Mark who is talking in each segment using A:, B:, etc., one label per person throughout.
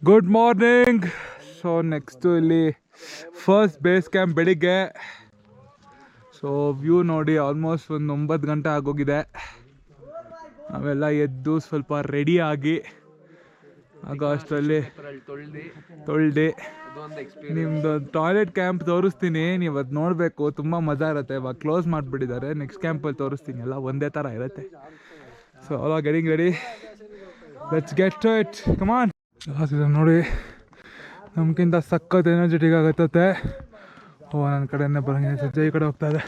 A: Good morning. So next ಇಲ್ಲಿ first base camp ಬೆಳಿಗ್ಗೆ. So view ನೋಡಿ, ಆಲ್ಮೋಸ್ಟ್ ಒಂದು 9 ಗಂಟೆ ಆಗೋಗಿದೆ. ನಾವೆಲ್ಲ ಎದ್ದು ಸ್ವಲ್ಪ ರೆಡಿ ಆಗಿ ಆಗ ಅಷ್ಟರಲ್ಲಿ ತೊಳ್ದು ನಿಮ್ಮದು ಟಾಯ್ಲೆಟ್ ಕ್ಯಾಂಪ್ ತೋರಿಸ್ತೀನಿ, ನೀವು ಅದು ನೋಡಬೇಕು, ತುಂಬ ಮಜಾ ಇರುತ್ತೆ. ಇವಾಗ ಕ್ಲೋಸ್ ಮಾಡಿಬಿಟ್ಟಿದ್ದಾರೆ, ನೆಕ್ಸ್ಟ್ ಕ್ಯಾಂಪಲ್ಲಿ ತೋರಿಸ್ತೀನಿ. ಎಲ್ಲ ಒಂದೇ ಥರ ಇರುತ್ತೆ. So all are getting ready, let's get to it, come on. ನೋಡಿ, ನಮ್ಗಿಂತ ಸಖತ್ ಎನರ್ಜೆಟಿಕ್ ಆಗತ್ತೆ. ನನ್ನ ಕಡೆನೇ ಬರೋಂಗಿಲ್ಲ, ಸಜ್ಜೆ ಈ ಕಡೆ ಹೋಗ್ತಾ ಇದೆ.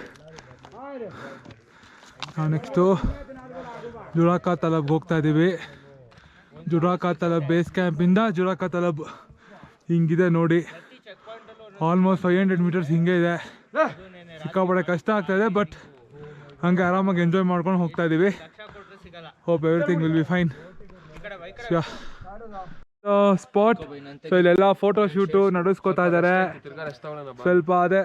A: ನಾವು ನೆಕ್ಸ್ಟು ಜುರಾಕಾ ತಲಬ್ಗೆ ಹೋಗ್ತಾ ಇದ್ದೀವಿ. ಜುರಾಕಾ ತಲಬ್ ಬೇಸ್ ಕ್ಯಾಂಪಿಂದ ಜುರಾಕಾ ತಲಬ್ ಹಿಂಗಿದೆ ನೋಡಿ, ಆಲ್ಮೋಸ್ಟ್ 500 ಮೀಟರ್ಸ್ ಹಿಂಗೆ ಇದೆ. ಸಿಕ್ಕಾಪಟ್ಟೆ ಕಷ್ಟ ಆಗ್ತಾಯಿದೆ, ಬಟ್ ಹಂಗೆ ಆರಾಮಾಗಿ ಎಂಜಾಯ್ ಮಾಡ್ಕೊಂಡು ಹೋಗ್ತಾ ಇದ್ದೀವಿ. Hope everything will be fine. Spot. So ಇಲ್ಲೆಲ್ಲ ಫೋಟೋ ಶೂಟು ನಡೆಸ್ಕೋತಾ ಇದ್ದಾರೆ. ಸ್ವಲ್ಪ ಅದೇ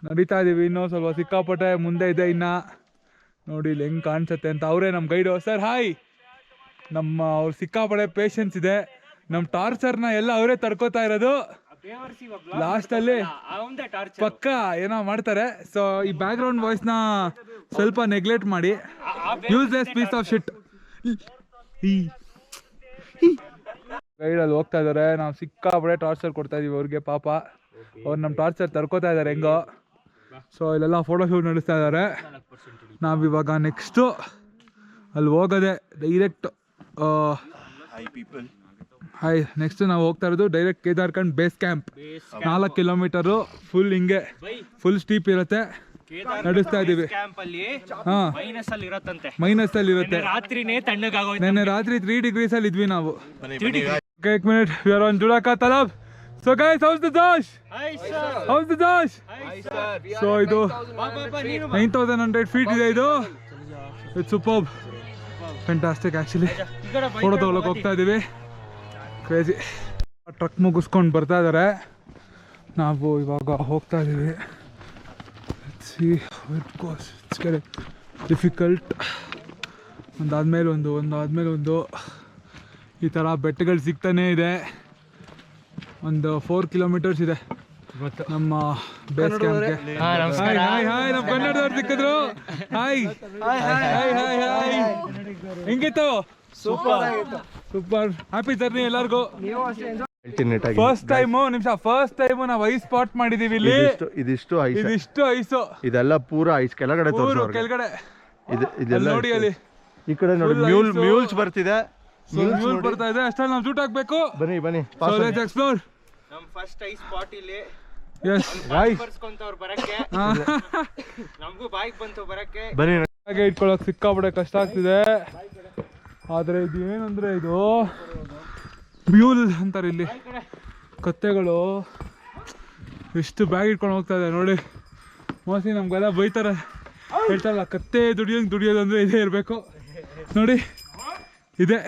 A: ನಡೀತಾ ಇದ್ದೀವಿ. ಇನ್ನೂ ಸ್ವಲ್ಪ ಸಿಕ್ಕಾಪಟ್ಟೆ ಮುಂದೆ ಇದೆ. ಇನ್ನು ನೋಡಿ ಇಲ್ಲಿ ಹೆಂಗೆ ಕಾಣಿಸುತ್ತೆ ಅಂತ. ಅವರೇ ನಮ್ಮ ಗೈಡು ಸರ್. ಹಾಯ್. ಅವ್ರು ಸಿಕ್ಕಾಪಟ್ಟೆ ಪೇಷನ್ಸ್ ಇದೆ. ನಮ್ಮ ಟಾರ್ಚರ್ನ ಎಲ್ಲ ಅವರೇ ತಡ್ಕೋತಾ ಇರೋದು. ಲಾಸ್ಟಲ್ಲಿ ಪಕ್ಕ ಏನೋ ಮಾಡ್ತಾರೆ. ಸೊ ಈ ಬ್ಯಾಕ್ಗ್ರೌಂಡ್ ವಾಯ್ಸ್ನ ಸ್ವಲ್ಪ ನೆಗ್ಲೆಕ್ಟ್ ಮಾಡಿ. ಯೂಸ್ಲೆಸ್ ಪೀಸ್ ಆಫ್ ಶಿಟ್. ಗೈಡಲ್ಲಿ ಹೋಗ್ತಾ ಇದ್ದಾರೆ. ನಾವು ಸಿಕ್ಕಾಪಟ್ಟೆ ಟಾರ್ಚರ್ ಕೊಡ್ತಾ ಇದೀವಿ ಅವ್ರಿಗೆ. ಪಾಪ ಅವ್ರು ನಮ್ಮ ಟಾರ್ಚರ್ ತರ್ಕೋತಾ ಇದ್ದಾರೆ ಹೆಂಗೋ. ಸೊ ಇಲ್ಲೆಲ್ಲ ಫೋಟೋ ಶೂಟ್ ನಡೆಸ್ತಾ ಇದ್ದಾರೆ. ನಾವಿವಾಗ ನೆಕ್ಸ್ಟು ಅಲ್ಲಿ ಹೋಗೋದೆ ಡೈರೆಕ್ಟ್. ಹಾಯ್. ನೆಕ್ಸ್ಟ್ ನಾವು ಹೋಗ್ತಾ ಇರೋದು direct Kedarkantha base camp. 4 kilometre full ಹಿಂಗೆ ಫುಲ್ ಸ್ಟೀಪ್ ಇರುತ್ತೆ. ನಡೆಸ್ತಾ ಇದೀವಿ. ಮೈನಸ್ ಅಲ್ಲಿ ಇರುತ್ತೆ. ನೆನ್ನೆ ರಾತ್ರಿ 3 degrees ಅಲ್ಲಿ ಇದ್ವಿ ನಾವು. एक minute, we are on Juraka Talab. So guys, how's the Josh? Hi sir. How's the Josh? Hi sir. So ಇದು 9100 feet ಇದೆ ಇದು. It's superb. Fantastic actually. Photo ತಗೊಳಕ್ ಹೋಗ್ತಾ ಇದೀವಿ. ಕ್ರೇಜಿ. ಟ್ರಕ್ ಮುಗಿಸ್ಕೊಂಡು ಬರ್ತಾ ಇದ್ದಾರೆ. ನಾವು ಇವಾಗ ಹೋಗ್ತಾ ಇದೀವಿ. Let's see how it goes. It's getting difficult. ಒಂದಾದ್ಮೇಲೆ ಒಂದು ಈ ಥರ ಬೆಟ್ಟಗಳು ಸಿಗ್ತಾನೆ ಇದೆ. ಒಂದು 4 kilometers ಇದೆ ನಮ್ಮ ಬೇಸ್ ಕ್ಯಾಂಪ್ಗೆ. ಹಾಯ್ ಹಾಯ್ ಹಾಯ್, ನಮ್ಮ ಕನ್ನಡದವ್ರು ಸಿಕ್ಕಿದ್ರು. Hi hi hi hi. ಹೆಂಗಿತ್ತು? Super super. ಹ್ಯಾಪಿ ಜರ್ನಿ ಎಲ್ಲರಿಗೂ. ಫಸ್ಟ್ ಟೈಮು ನಾವು ಐಸ್ ಸ್ಪಾಟ್ ಮಾಡಿದೀವಿ ಇಲ್ಲಿ. ಇದಿಷ್ಟು ಐಸು. ಇದೆಲ್ಲ ಪೂರಾ ಐಸ್ ಕೆಳಗಡೆ ಕೆಳಗಡೆ ಇದೆಲ್ಲ ನೋಡಿ. ಅಲ್ಲಿ ಈ ಕಡೆ ನೋಡಿ ಮ್ಯೂಲ್ಸ್ ಬರ್ತಿದೆ. ಬರ್ತಾ ಇದೆ. ಅಷ್ಟರಲ್ಲಿ ನಾವು ಶೂಟ್ ಹಾಕ್ಬೇಕು. ಬನ್ನಿ ಸೊ ಲೆಟ್ಸ್ ಎಕ್ಸ್ಪ್ಲೋರ್. ನಮ್ಮ ಫಸ್ಟ್ ಐಸ್ ಸ್ಪಾಟ್ ಇಲ್ಲಿ. ಯಸ್ ಬಾಯ್ ಬರ್ಸ್ಕೊಂತವ್ರು ಬರಕ್ಕೆ. ನಮಗೂ ಬೈಕ್ ಬಂತು ಬರಕ್ಕೆ. ಬನ್ನಿ. ಹಾಗೆ ಇಟ್ಕೊಳ್ಳೋಕೆ ಸಿಕ್ಕಾಪಟ್ಟೆ ಕಷ್ಟ ಆಗ್ತಿದೆ. ಆದರೆ ಇದು ಏನಂದ್ರೆ, ಇದು ಮ್ಯೂಲ್ ಅಂತಾರೆ ಇಲ್ಲಿ. ಕತ್ತೆಗಳು ಎಷ್ಟು ಬ್ಯಾಗ್ ಇಟ್ಕೊಂಡು ಹೋಗ್ತಾ ಇದೆ ನೋಡಿ. ಮೋಸ್ಟ್ಲಿ ನಮ್ಗೆಲ್ಲ ಬೈತಾರೆ, ಹೇಳ್ತಾರಲ್ಲ ಕತ್ತೆ ದುಡಿಯೋದು ಅಂದರೆ ಇದೇ ಇರಬೇಕು ನೋಡಿ. ಇದೆ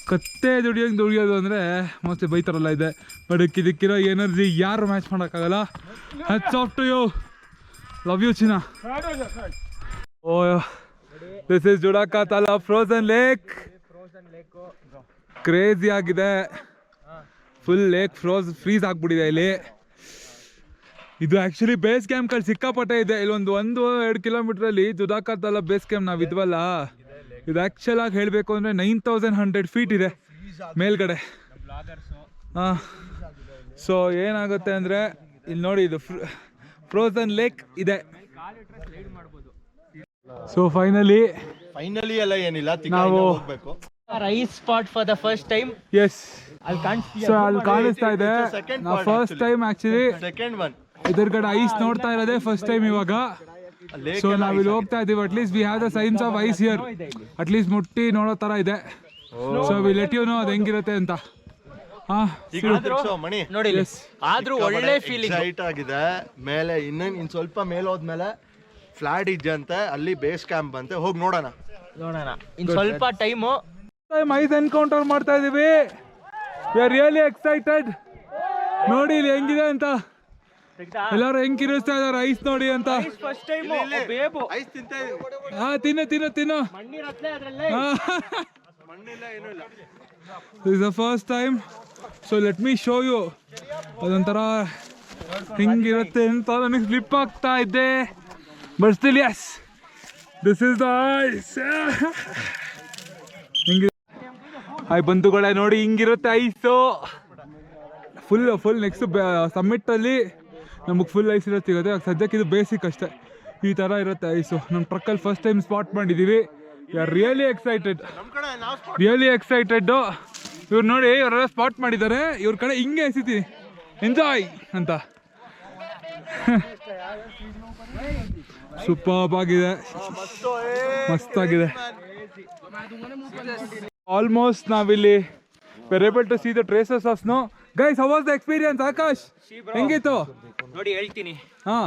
A: ಕತ್ತೆ ದುಡಿಯೋದು ಅಂದರೆ ಮೋಸ್ಟ್ಲಿ ಬೈತಾರಲ್ಲ ಇದೆ. ಬಟ್ ಇದಕ್ಕಿರೋ ಎನರ್ಜಿ ಯಾರು ಮ್ಯಾಚ್ ಮಾಡೋಕ್ಕಾಗಲ್ಲ. Hats off to you. Love you ಚಿನ್ನ. Oh this is Juda ka Talab frozen lake. Crazy ಆಗಿದೆ. ಫುಲ್ ಲೇಕ್ ಫ್ರೀಸ್ ಆಗ್ಬಿಟ್ಟಿದೆ ಇಲ್ಲಿ. ಇದು ಆ್ಯಕ್ಚುಲಿ ಬೇಸ್ ಕ್ಯಾಂಪ್ಗಳು ಸಿಕ್ಕಾಪಟ್ಟೆ ಇದೆ. ಇಲ್ಲೊಂದು 1-2 ಕಿಲೋಮೀಟ್ರಲ್ಲಿ ಜುರಾಕಾ ತಲಬ್ ಬೇಸ್ ಕ್ಯಾಂಪ್ ನಾವು ಇದ್ವಲ್ಲ, ಇದು ಆ್ಯಕ್ಚುಲ್ ಆಗಿ ಹೇಳಬೇಕು ಅಂದರೆ 9100 feet ಇದೆ ಮೇಲ್ಗಡೆ. ಹಾಂ. ಸೊ ಏನಾಗುತ್ತೆ ಅಂದರೆ ಇಲ್ಲಿ ನೋಡಿ, ಇದು ಫ್ರೋಸನ್ ಲೇಕ್ ಇದೆ. ಸೊ ಫೈನಲಿ ಎಲ್ಲ ಏನಿಲ್ಲ, ನಾವು ice spot for the first time. Yes, ಅಲ್ಲಿ ಕಾಣಿಸ್ತಾ ಇದೆ. ನಾವು ಫಸ್ಟ್ ಟೈಮ್ ಆ್ಯಕ್ಚುಲಿ ಇದರ್ಗಡೆ ಐಸ್ ನೋಡ್ತಾ ಇರೋದೇ ಫಸ್ಟ್ ಟೈಮ್ ಇವಾಗ. ಸೊ ನಾವಿಲ್ಲಿ ಹೋಗ್ತಾ ಇದೀವಿ. At least we have the signs of ice here. At least ಮುಟ್ಟಿ ನೋಡೋ ತರ ಇದೆ. So we let you know ಅದು ಹೆಂಗಿರುತ್ತೆ ಅಂತ.
B: ಆದ್ರೂ ಒಳ್ಳೆ ಫೀಲಿಂಗ್ ಆಗಿದೆ. ಮೇಲೆ ಇನ್ನು ಸ್ವಲ್ಪ ಮೇಲೆ ಹೋದ್ಮೇಲೆ ಫ್ಲಾಟ್ ಇದೆಯಂತೆ, ಅಲ್ಲಿ ಬೇಸ್ ಕ್ಯಾಂಪ್ ಅಂತೆ. ಹೋಗಿ ನೋಡೋಣ
C: ಇನ್ ಸ್ವಲ್ಪ ಟೈಮು
A: ಐಸ್ ಎನ್ಕೌಂಟರ್ ಮಾಡ್ತಾ ಇದೀವಿ. We are really excited. ನೋಡಿ ಇಲ್ಲಿ ಹೆಂಗಿದೆ ಅಂತ. ಎಲ್ಲರೂ ಹೆಂಗ್ ಕಿರಿಸ್ತಾ ಇದಾರೆ ಐಸ್ ನೋಡಿ ಅಂತ. ತಿನ್ನು. This is the first time. So let me show you. ಅದೊಂಥರ ಹಿಂಗಿರುತ್ತೆ ಅಂತ ನನಗೆ ಸ್ಲಿಪ್ ಆಗ್ತಾ ಇದ್ದೆ. But still yes, this is the ice. ಹಿಂಗೆ ಹಾಯ್ ಬಂಧುಗಳೇ, ನೋಡಿ ಹಿಂಗಿರುತ್ತೆ ಐಸು. ಫುಲ್ ನೆಕ್ಸ್ಟ್ ಸಮ್ಮಿಟಲ್ಲಿ ನಮಗೆ ಫುಲ್ ಐಸ್ ಇರೋ ಸಿಗುತ್ತೆ. ಸದ್ಯಕ್ಕೆ ಇದು ಬೇಸಿಕ್ ಅಷ್ಟೇ. ಈ ಥರ ಇರುತ್ತೆ ಐಸು. ನಮ್ಮ ಟ್ರಕ್ಕಲ್ಲಿ ಫಸ್ಟ್ ಟೈಮ್ ಸ್ಪಾಟ್ ಮಾಡಿದ್ದೀವಿ. We are really excited. ಇವ್ರು ನೋಡಿ, ಇವರೆಲ್ಲ ಸ್ಪಾಟ್ ಮಾಡಿದ್ದಾರೆ. ಇವ್ರ ಕಡೆ ಹಿಂಗೆ ಎಸಿತೀನಿ ಎಂಜಾಯ್ ಅಂತ. ಸೂಪರ್ ಆಗಿದೆ, ಮಸ್ತಾಗಿದೆ. ಆಲ್ಮೋಸ್ಟ್ ನಾವಿಲ್ಲಿ we're able to see the traces of snow. Guys, how was the experience? Akash, ಹೆಂಗಿತ್ತು?
C: ನೋಡಿ ಹೇಳ್ತೀನಿ,
A: ಹಾ,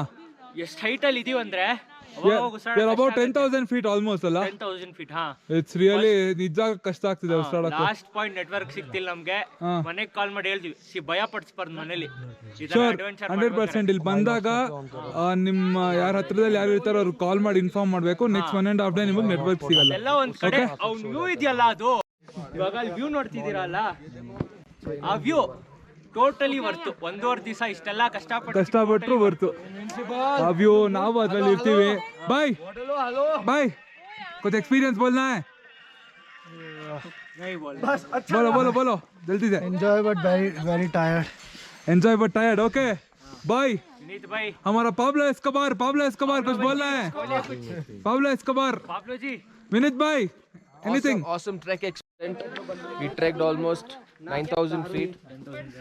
C: ಎಷ್ಟು ಹೈಟ್ ಅಲ್ಲಿ ಇದೀವಿ ಅಂದ್ರೆ
A: we are about 10,000 feet almost ಅಲ್ಲ?
C: 10,000 feet. ಹಾ,
A: It's really ನಿಜ ಕಷ್ಟ ಆಗ್ತಿದೆ ಉಸಿರಾಡಕ್ಕೆ.
C: ಲಾಸ್ಟ್ ಪಾಯಿಂಟ್ ನೆಟ್ವರ್ಕ್ ಸಿಗ್ತಿಲ್ಲ ನಮ್ಗೆ. ಮನೆಗೆ ಕಾಲ್ ಮಾಡಿ ಹೇಳ್ತೀವಿ, ಭಯ ಪಡಿಸ್ಬಾರ್ದು ಮನೇಲಿ.
A: ಶೋರ್ 100% ಇಲ್ಲಿ ಬಂದಾಗ ನಿಮ್ಮ ಯಾರ ಹತ್ರದಲ್ಲಿ ಯಾರು ಇರ್ತಾರೋ ಅವ್ರು ಕಾಲ್ ಮಾಡಿ ಇನ್ಫಾರ್ಮ್ ಮಾಡಬೇಕು. ನೆಕ್ಸ್ಟ್ 1.5 ಡೇ ನಿಮಗೆ ನೆಟ್ವರ್ಕ್ ಸಿಗಲ್ಲ.
C: ಎಲ್ಲ ಒಂದ್ ಕಡೆ ಅವ್ನ ವ್ಯೂ ಇದೆಯಲ್ಲ, ಅದು ಇವಾಗ ಅಲ್ಲಿ ವ್ಯೂ ನೋಡ್ತಿದ್ದೀರಲ್ಲ, ಆ ವ್ಯೂ ಟೋಟಲಿ ವರ್ತು. 1.5 ದಿವಸ ಇಷ್ಟೆಲ್ಲ ಕಷ್ಟಪಟ್ಟರು ವರ್ತು. ಆ ವ್ಯೂ ನಾವು ಅದ್ರಲ್ಲಿ ಇರ್ತೀವಿ. ಬಾಯ್ ಬಾಯ್, कुछ एक्सपीरियंस बोलना है? नहीं बोल,
A: बोलो जल्दी से.
B: Enjoy but very tired.
A: Enjoy but tired. Okay bye.
C: Vineet भाई,
A: हमारा पाब्लो एस्कोबार कुछ बोलना है? Pablo Escobar,
C: Pablo ji,
A: Vineet भाई, anything?
D: Awesome trek experience. We trekked almost 9,000 feet.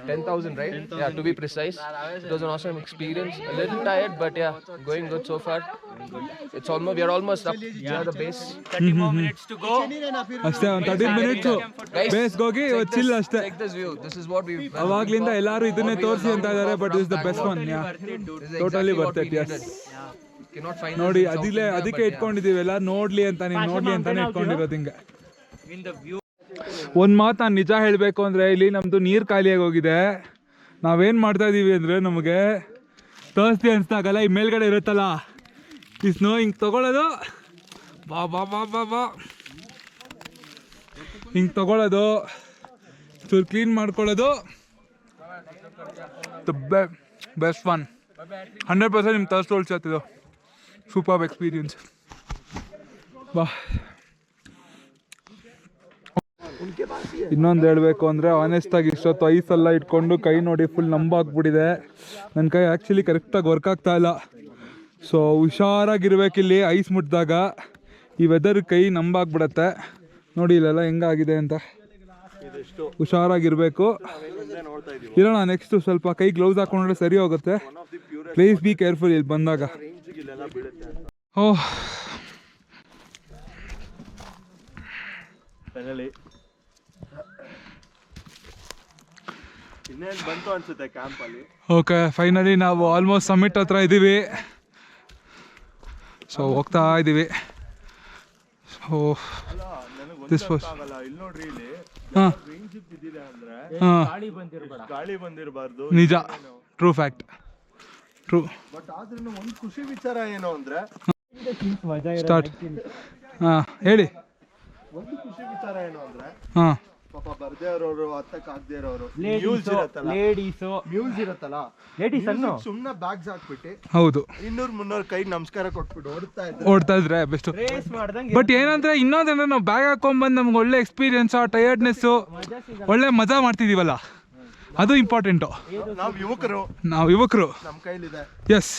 D: 10,000, right? Yeah, to be precise. It was an awesome experience. A little tired, but yeah, going good so far. It's almost, we are almost up near the base.
C: 30 more minutes to go.
A: ಅಷ್ಟೇ, ಒಂದು 30 minutes ಬೇಸ್ಗೆ ಹೋಗಿ chill ಅಷ್ಟೇ.
D: Take this view. This is what we.
A: ಅವಾಗ್ಲಿಂದ ಎಲ್ಲರೂ ಇದನ್ನೇ ತೋರಿಸಿ ಅಂತ ಇದ್ದಾರೆ. But is the best one. Totally worth it. Yes,
D: Cannot find.
A: ನೋಡಿ ಅದಕ್ಕೆ ಇಟ್ಕೊಂಡಿದೀವಿ ಎಲ್ಲ ನೋಡ್ಲಿ ಅಂತ, ನೀವು ನೋಡ್ಲಿ ಅಂತಾನೆ ಇಟ್ಕೊಂಡಿರೋದು ಹಿಂಗೆ.
C: In the view.
A: ಒಂದು ಮಾತು ನಾನು ನಿಜ ಹೇಳಬೇಕು ಅಂದರೆ, ಇಲ್ಲಿ ನಮ್ಮದು ನೀರು ಖಾಲಿಯಾಗಿ ಹೋಗಿದೆ. ನಾವೇನು ಮಾಡ್ತಾ ಇದ್ದೀವಿ ಅಂದರೆ, ನಮಗೆ ತೋರಿಸ್ತಿ ಅನಿಸ್ದಾಗಲ್ಲ ಈ ಮೇಲ್ಗಡೆ ಇರುತ್ತಲ್ಲ ಈ ಸ್ನೋ ಹಿಂಗೆ ತೊಗೊಳ್ಳೋದು, ಬಾ ಬಾ ಬಾ ಬಾ ಬಾ ಹಿಂಗೆ ತೊಗೊಳ್ಳೋದು, ಚೂರು ಕ್ಲೀನ್ ಮಾಡ್ಕೊಳ್ಳೋದು. Best one. 100% ನಿಮ್ಮ ತರ್ಸ್ಟ್ ಹೋಲ್ಸತ್ತಿದ್ದು. Super experience. ಬಾ. ಇನ್ನೊಂದು ಹೇಳಬೇಕು ಅಂದರೆ, ಆನೆಸ್ಟಾಗಿ ಇಷ್ಟೊತ್ತು ಐಸೆಲ್ಲ ಇಟ್ಕೊಂಡು ಕೈ ನೋಡಿ ಫುಲ್ ನಂಬಾಗ್ಬಿಟ್ಟಿದೆ. ನನ್ನ ಕೈ ಆ್ಯಕ್ಚುಲಿ ಕರೆಕ್ಟಾಗಿ ವರ್ಕ್ ಆಗ್ತಾ ಇಲ್ಲ. ಸೊ ಹುಷಾರಾಗಿರ್ಬೇಕಿಲ್ಲಿ ಐಸ್ ಮುಟ್ಟಿದಾಗ. ಈ ವೆದರ್ ಕೈ ನಂಬಾಗ್ಬಿಡತ್ತೆ. ನೋಡಿ ಇಲ್ಲೆಲ್ಲ ಹೆಂಗಾಗಿದೆ ಅಂತ. ಹುಷಾರಾಗಿರಬೇಕು. ಇರೋಣ, ನೆಕ್ಸ್ಟು ಸ್ವಲ್ಪ ಕೈ ಗ್ಲೌಸ್ ಹಾಕೊಂಡ್ರೆ ಸರಿ ಹೋಗುತ್ತೆ. ಪ್ಲೀಸ್ ಬಿ ಕೇರ್ಫುಲ್ ಇಲ್ಲಿ ಬಂದಾಗ. ಓಹ್,
B: ಇನ್ನೇನು ಬಂತು ಅನ್ಸುತ್ತೆ ಕ್ಯಾಂಪಲ್ಲಿ.
A: ಓಕೆ, ಫೈನಲಿ ನಾವು ಆಲ್ಮೋಸ್ಟ್ ಸಮ್ಮಿಟ್ ಹತ್ರ ಇದ್ದೀವಿ. ಸೊ ಹೋಗ್ತಾ ಇದ್ದೀವಿ. ಸೊ ದಿಸ್ ವಾಸ್
B: ಇಲ್ಲಿ ನೋಡ್ರಿ, ಇಲ್ಲಿ
A: ಹಾಂ
B: ಬಿದ್ದಿದೆ ಅಂದ್ರೆ
A: ಹಾಂ,
B: ಗಾಳಿ ಬಂದಿರಬಾರ್ದು.
A: ನಿಜ, ಟ್ರೂ ಫ್ಯಾಕ್ಟ್, ಟ್ರೂ.
B: ಬಟ್ ಆದ್ರೂ ಒಂದು ಖುಷಿ ವಿಚಾರ ಏನು ಅಂದ್ರೆ,
A: ಸ್ಟಾರ್ಟ್. ಹಾಂ ಹೇಳಿ.
B: ಒಂದು ಖುಷಿ ವಿಚಾರ ಏನು ಅಂದ್ರೆ,
A: ಹಾಂ,
B: ಪಾಪ ಬರ್ದೇ ಇರೋರು, ಹತ್ತಕ್ಕೆ ಆಗದೆ ಇರೋರು,
C: ಲೇಡೀಸ್
B: ಇರತ್ತಲ್ಲ, ಸುಮ್ಮನೆ ಬ್ಯಾಗ್ಸ್ ಹಾಕ್ಬಿಟ್ಟು
A: ಹೌದು,
B: 200-300 ಕೈ ನಮಸ್ಕಾರ ಕೊಟ್ಬಿಟ್ಟು
A: ಓಡ್ತಾ ಇದ್ರೆ ಬೆಸ್ಟ್. ಬಟ್ ಏನಂದ್ರೆ, ಇನ್ನೊಂದಂದ್ರೆ ನಾವು ಬ್ಯಾಗ್ ಹಾಕೊಂಡ್ಬಂದು ನಮ್ಗೆ ಒಳ್ಳೆ ಎಕ್ಸ್ಪೀರಿಯನ್ಸ್, ಟಯರ್ಡ್ನೆಸ್ಸು, ಒಳ್ಳೆ ಮಜಾ ಮಾಡ್ತಿದೀವಲ್ಲ, ಅದು ಇಂಪಾರ್ಟೆಂಟು.
B: ನಾವು
A: ಯುವಕರು
B: ನಮ್ಮ ಕೈಲಿದೆ.
A: S,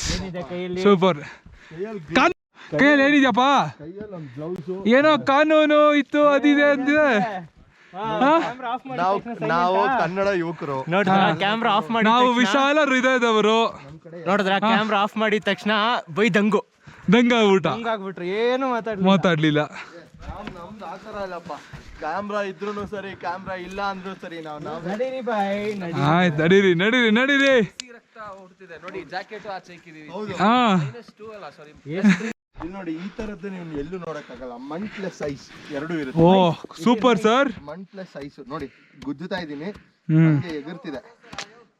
A: super. ಕೈಯಲ್ಲಿ ಏನಿದ್ಯಪ್ಪ? ಏನೋ ಕಾನೂನು ಇತ್ತು, ಅದಿದೆ ಅಂತಿದೆ.
B: ನಾವು ಕನ್ನಡ ಯುವಕರು,
C: ಕ್ಯಾಮ್ರಾ ಆಫ್ ಮಾಡಿ,
A: ನಾವು ವಿಶಾಲ ಹೃದಯದವರು.
C: ನೋಡಿದ್ರ ಕ್ಯಾಮ್ರಾ ಆಫ್ ಮಾಡಿದ ತಕ್ಷಣ
A: ದಂಗಾಗ್ಬಿಟ್ರು,
C: ಏನು
A: ಮಾತಾಡ್ಲಿಲ್ಲ.
B: ನಮ್ದು ಆತರ ಇಲ್ಲಪ್ಪ. ಕ್ಯಾಮ್ರಾ ಇದ್ರೂ ಸರಿ, ಕ್ಯಾಮ್ರಾ ಇಲ್ಲ ಅಂದ್ರೂ ಸರಿ,
A: ಆಯ್ತು, ನಡೀರಿ.
D: ನೋಡಿ, ಜಾಕೆಟ್ ಆಚೆ ಇಕ್ಕಿದೀವಿ.
A: ಹಾ,
B: ಇಲ್ಲಿ ನೋಡಿ, ಈ ತರದ್ದು ನೀವು ಎಲ್ಲೂ ನೋಡಕ್ಕಾಗಲ್ಲ. ಮಣ್ ಪ್ಲಸ್ ಐಸ್ ಎರಡು ಇರುತ್ತೆ.
A: ಓ ಸೂಪರ್ ಸರ್.
B: ಮಣ್ ಪ್ಲಸ್ ಐಸ್ ನೋಡಿ, ಗುದ್ದುತ್ತಾ ಇದೀನಿ, ಎಗರ್ತಿದೆ.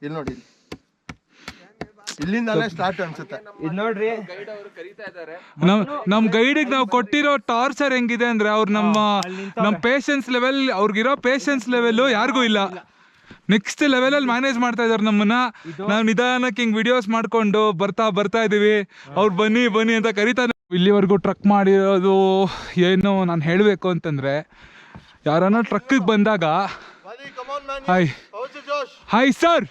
B: ಇಲ್ಲಿ ನೋಡಿ, ಇಲ್ಲಿಂದಾನೇ ಸ್ಟಾರ್ಟ್ ಅನ್ಸುತ್ತೆ.
C: ಇದು ನೋಡ್ರಿ,
A: ನಮ್ ಗೈಡಿಗೆ ನಾವು ಕೊಟ್ಟಿರೋ ಟಾರ್ಚರ್ ಹೆಂಗಿದೆ ಅಂದ್ರೆ ಅವ್ರು ನಮ್ಮ ಪೇಷನ್ಸ್ ಲೆವೆಲ್, ಅವ್ರಿಗಿರೋ ಪೇಷನ್ಸ್ ಲೆವೆಲ್ ಯಾರಿಗೂ ಇಲ್ಲ. ನೆಕ್ಸ್ಟ್ ಲೆವೆಲಲ್ಲಿ ಮ್ಯಾನೇಜ್ ಮಾಡ್ತಾ ಇದಾರೆ ನಮ್ಮನ್ನ. ನಾವು ನಿಧಾನಕ್ಕೆ ಹಿಂಗೆ ವಿಡಿಯೋಸ್ ಮಾಡ್ಕೊಂಡು ಬರ್ತಾ ಇದೀವಿ. ಅವ್ರು ಬನ್ನಿ ಅಂತ ಕರಿತಾರೆ. ಇಲ್ಲಿವರೆಗೂ ಟ್ರಕ್ ಮಾಡಿರೋದು ಏನು ನಾನು ಹೇಳಬೇಕು ಅಂತಂದ್ರೆ, ಯಾರನ್ನ ಟ್ರಕ್ಕಿಗೆ ಬಂದಾಗ ಹಾಯ್ ಸರ್,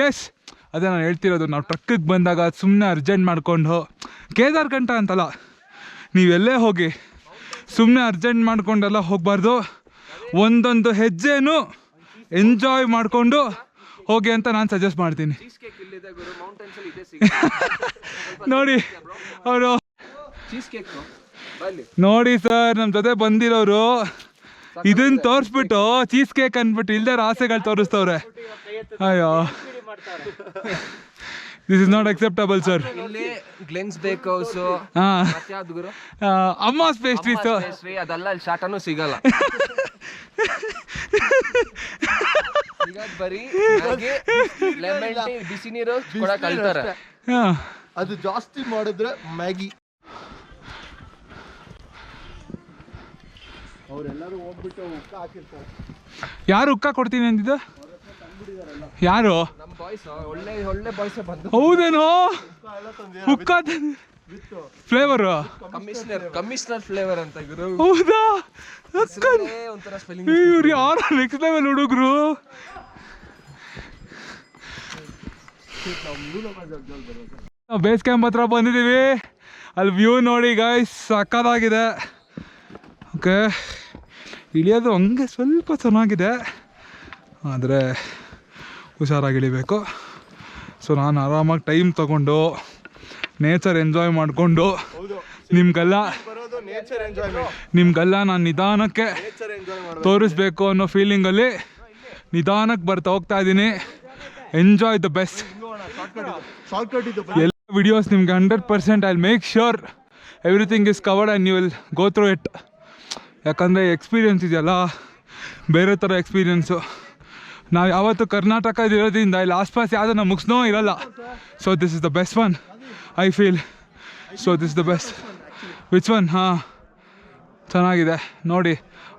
A: ಎಸ್ ಅದೇ ನಾನು ಹೇಳ್ತಿರೋದು. ನಾವು ಟ್ರಕ್ಕಿಗೆ ಬಂದಾಗ ಸುಮ್ಮನೆ ಅರ್ಜೆಂಟ್ ಮಾಡಿಕೊಂಡು, ಕೇದಾರ್ಕಂಠ ಅಂತಲ್ಲ, ನೀವೆಲ್ಲೇ ಹೋಗಿ ಸುಮ್ಮನೆ ಅರ್ಜೆಂಟ್ ಮಾಡ್ಕೊಂಡೆಲ್ಲ ಹೋಗಬಾರ್ದು. ಒಂದೊಂದು ಹೆಜ್ಜೆನೂ ಎಂಜಾಯ್ ಮಾಡಿಕೊಂಡು ಹೋಗಿ ಅಂತ ನಾನು ಸಜೆಸ್ಟ್ ಮಾಡ್ತೀನಿ. ನೋಡಿ ಅವರು, ನೋಡಿ ಸರ್, ನಮ್ಮ ಜೊತೆ ಬಂದಿರೋರು ಇದನ್ನ ತೋರಿಸ್ಬಿಟ್ಟು ಚೀಸ್ ಕೇಕ್ ಅಂದ್ಬಿಟ್ಟು ಇಲ್ದಾರ ಆಸೆಗಳು ತೋರಿಸ್ತವ್ರೆ. ಅಯ್ಯೋ, this is not acceptable sir.
D: Glen's Bake House,
A: ಅಮ್ಮಾಸ್ pastries
D: ಅದೆಲ್ಲ ಇಲ್ಲಿ ಶಾಟನೂ ಸಿಗಲ್ಲ. ಬರೀ ಲೆಮನ್ ಟೀ, ಬಿಸಿ ನೀರು ಕೊಡಕ್ ಕಳ್ತಾರೆ.
B: ಅದು ಜಾಸ್ತಿ ಮಾಡಿದ್ರೆ ಮ್ಯಾಗಿ. ಅವರೆಲ್ಲರೂ ಹೋಗ್ಬಿಟ್ಟು ಉಕ್ಕ ಹಾಕಿರ್ತಾರೆ.
A: ಯಾರು ಉಕ್ಕ ಕೊಡ್ತೀನಿ ಅಂದಿದ್ದ? ಯಾರು?
D: ನಮ್ಮ ಬಾಯ್ಸ್, ಒಳ್ಳೆ ಬಾಯ್ಸ್ ಬಂದು.
A: ಹೌದೇನೋ? ಉಕ್ಕ ಫ್ಲೇವರ್,
D: ಕಮಿಷನರ್ ಫ್ಲೇವರ್ ಅಂತ ಗುರು.
A: ಹೌದಾ?
D: ಒಂಥರ ಸ್ಪೆಲ್ಲಿಂಗ್.
A: ಇವ್ರು ಯಾರು ನೆಕ್ಸ್ಟ್ ಲೆವೆಲ್ ಹುಡುಗರು. ನಾವು ಬೇಸ್ ಕ್ಯಾಂಪ್ ಹತ್ರ ಬಂದಿದ್ದೀವಿ. ಅಲ್ಲಿ ವ್ಯೂ ನೋಡಿ ಗೈಸ್, ಸಕ್ಕತ್ತಾಗಿದೆ. ಓಕೆ, ಇಳಿಯೋದು ಹಂಗೆ ಸ್ವಲ್ಪ ಚೆನ್ನಾಗಿದೆ, ಆದರೆ ಹುಷಾರಾಗಿ ಇಳಿಬೇಕು. ಸೊ ನಾನು ಆರಾಮಾಗಿ ಟೈಮ್ ತಗೊಂಡು ನೇಚರ್ ಎಂಜಾಯ್ ಮಾಡಿಕೊಂಡು ನಿಮ್ಗೆಲ್ಲ ನಾನು ನಿಧಾನಕ್ಕೆ ತೋರಿಸ್ಬೇಕು ಅನ್ನೋ ಫೀಲಿಂಗಲ್ಲಿ ನಿಧಾನಕ್ಕೆ ಬರ್ತಾ ಹೋಗ್ತಾ ಇದ್ದೀನಿ. Enjoy the best. ಎಲ್ಲ ವಿಡಿಯೋಸ್ ನಿಮ್ಗೆ 100% I will make sure everything is covered and you will go through it. ಯಾಕಂದರೆ ಎಕ್ಸ್ಪೀರಿಯನ್ಸ್ ಇದೆಯಲ್ಲ, ಬೇರೆ ಥರ ಎಕ್ಸ್ಪೀರಿಯನ್ಸು. ನಾವು ಯಾವತ್ತು ಕರ್ನಾಟಕದ ಇರೋದ್ರಿಂದ ಇಲ್ಲಿ ಆಸ್ಪಾಸ್ ಯಾವುದೋ ನಾವು ಮುಗಿಸ್ನೋ ಇರಲ್ಲ. So this is the best one I feel. So this the best. Which one? ಹಾಂ, ಚೆನ್ನಾಗಿದೆ ನೋಡಿ.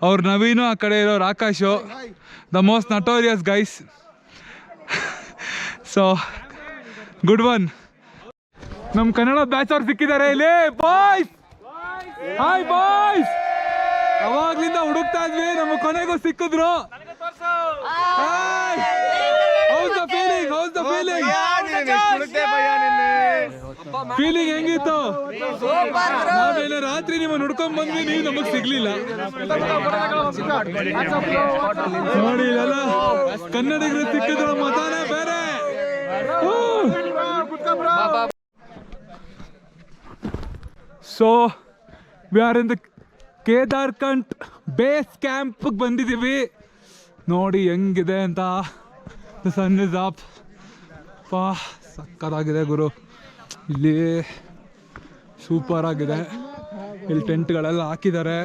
A: ಅವ್ರು ನವೀನು, ಆ ಕಡೆ ಇರೋರು Akash, the most notorious guys. So good one. ನಮ್ಮ ಕನ್ನಡ ಬ್ಯಾಚ್ ಅವ್ರು ಸಿಕ್ಕಿದ್ದಾರೆ ಇಲ್ಲಿ. Boys, hi boys. ಅವಾಗ್ಲಿಂದ ಹುಡುಕ್ತಾ ಇದ್ವಿ, ನಮ್ಮ ಕೊನೆಗೂ ಸಿಕ್ಕಿದ್ರು. ಫೀಲಿಂಗ್ ಹೆಂಗಿತ್ತು? ನಾವೇನ ರಾತ್ರಿ ನಿಮ್ಮ ಹುಡ್ಕೊಂಡ್ ಬಂದ್ವಿ, ನೀವು ನಮಗ್ ಸಿಗ್ಲಿಲ್ಲ ನೋಡಿ. ಇಲ್ಲೆಲ್ಲ ಕನ್ನಡಿಗರು ಸಿಕ್ಕಿದ್ರು, ಮತಾನೇ ಬೇರೆ. So we are in the Kedarkantha base ಕ್ಯಾಂಪ್ಗೆ ಬಂದಿದ್ದೀವಿ. ನೋಡಿ ಹೆಂಗಿದೆ ಅಂತ. The sun is up. ಸಕ್ಕತ್ತಾಗಿದೆ ಗುರು. ಇಲ್ಲಿ ಸೂಪರ್ ಆಗಿದೆ. ಇಲ್ಲಿ ಟೆಂಟ್ಗಳೆಲ್ಲ ಹಾಕಿದ್ದಾರೆ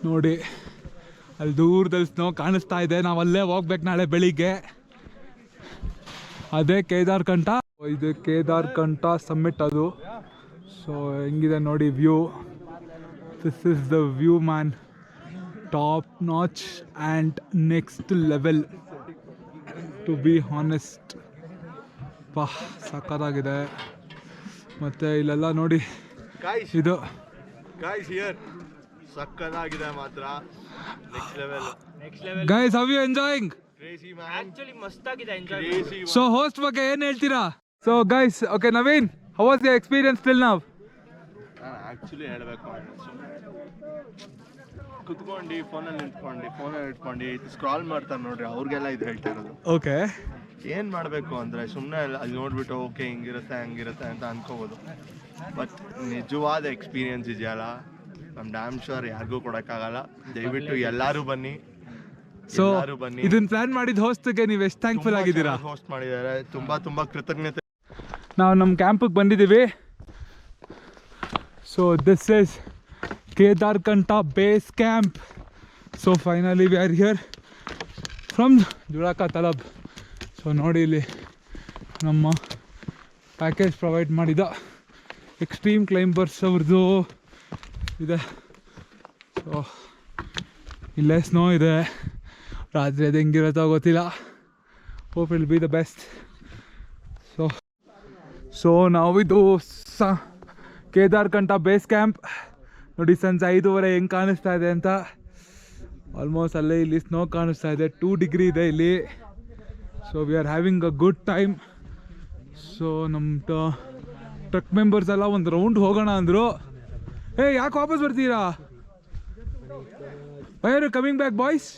A: ನೋಡಿ. ಅಲ್ಲಿ ದೂರದಲ್ಲಿ ಸ್ನೋ ಕಾಣಿಸ್ತಾ ಇದೆ. ನಾವು ಅಲ್ಲೇ ಹೋಗ್ಬೇಕು ನಾಳೆ ಬೆಳಿಗ್ಗೆ. ಅದೇ ಕೇದಾರ್ಕಂಠ. ಇದು ಕೇದಾರ್ಕಂಠ ಸಮ್ಮಿಟ್ ಅದು. ಸೊ ಹೆಂಗಿದೆ ನೋಡಿ view. This is the view man. Top notch and next level to be honest. ಸಕ್ಕತ್ತಾಗಿದೆ. ಮತ್ತು ಇಲ್ಲೆಲ್ಲ ನೋಡಿ ಇದು
B: ಸಕ್ಕತ್ತಾಗಿದೆ ಮಾತ್ರ. Next level
A: guys. How you enjoying?
C: Actually ಮಸ್ತಾಗಿದೆ ಎಂಜಾಯ್.
A: ಸೊ ಹೋಸ್ಟ್ ಬಗ್ಗೆ ಏನು ಹೇಳ್ತೀರಾ? So guys, okay Naveen, how was your experience till now?
B: ನಾನು ಆ್ಯಕ್ಚುಲಿ ಹೇಳಬೇಕು, ಕುತ್ಕೊಂಡು ಫೋನಲ್ಲಿ ಇಟ್ಕೊಂಡು ಸ್ಕ್ರಾಲ್ ಮಾಡ್ತಾರೆ ನೋಡ್ರಿ, ಅವ್ರಿಗೆಲ್ಲ ಇದು ಹೇಳ್ತಾ ಇರೋದು.
A: ಓಕೆ,
B: ಏನು ಮಾಡಬೇಕು ಅಂದರೆ ಸುಮ್ಮನೆ ಅಲ್ಲಿ ನೋಡ್ಬಿಟ್ಟು ಓಕೆ ಹಿಂಗಿರುತ್ತೆ ಹಂಗಿರುತ್ತೆ ಅಂತ ಅನ್ಕೋಬೋದು. ಬಟ್ ನಿಜವಾದ ಎಕ್ಸ್ಪೀರಿಯನ್ಸ್ ಇದೆಯಲ್ಲ, ನಮ್ಮ ಡ್ಯಾಮ್ ಶೋರ್ ಯಾರಿಗೂ ಕೊಡೋಕ್ಕಾಗಲ್ಲ. ದಯವಿಟ್ಟು ಎಲ್ಲರೂ ಬನ್ನಿ.
A: ಸೊ ಇದನ್ನ ಪ್ಲಾನ್ ಮಾಡಿದ ಹೋಸ್ಟ್ಗೆ ನೀವು ಎಷ್ಟು ಥ್ಯಾಂಕ್ಫುಲ್ ಆಗಿದ್ದೀರಾ?
B: ಹೋಸ್ಟ್ ಮಾಡಿದ್ದಾರೆ, ತುಂಬ ಕೃತಜ್ಞತೆ.
A: ನಾವು ನಮ್ಮ ಕ್ಯಾಂಪಿಗೆ ಬಂದಿದ್ದೀವಿ. So this is Kedarkantha base camp. So finally we are here from Juda ka Talab. So ನೋಡಿ ಇಲ್ಲಿ ನಮ್ಮ ಪ್ಯಾಕೇಜ್ ಪ್ರೊವೈಡ್ ಮಾಡಿದ ಎಕ್ಸ್ಟ್ರೀಮ್ ಕ್ಲೈಂಬರ್ಸ್ ಅವ್ರದ್ದು ಇದೆ. ಸೊ ಇಲ್ಲೇ ಸ್ನೋ ಇದೆ, ರಾತ್ರಿ ಅದು ಹೆಂಗಿರುತ್ತೋ ಗೊತ್ತಿಲ್ಲ. Hope will be the best. So ನಾವಿದು ಕೇದಾರ್ಕಂಠ ಬೇಸ್ ಕ್ಯಾಂಪ್ ನೋಡಿ. ಸಂಜೆ 5:15 ಹೆಂಗೆ ಕಾಣಿಸ್ತಾ ಇದೆ ಅಂತ. ಆಲ್ಮೋಸ್ಟ್ ಅಲ್ಲೇ ಇಲ್ಲಿ ಸ್ನೋ ಕಾಣಿಸ್ತಾ ಇದೆ, 2 ಡಿಗ್ರಿ ಇದೆ ಇಲ್ಲಿ. So we are having a good time. So ನಮ್ಮ ಟ್ರಕ್ ಮೆಂಬರ್ಸ್ ಎಲ್ಲ ಒಂದು ರೌಂಡ್ ಹೋಗೋಣ ಅಂದರು. ಯಾಕೆ ವಾಪಸ್ ಬರ್ತೀರಾ? Why are you coming back boys?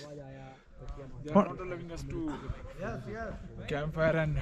A: Campfire and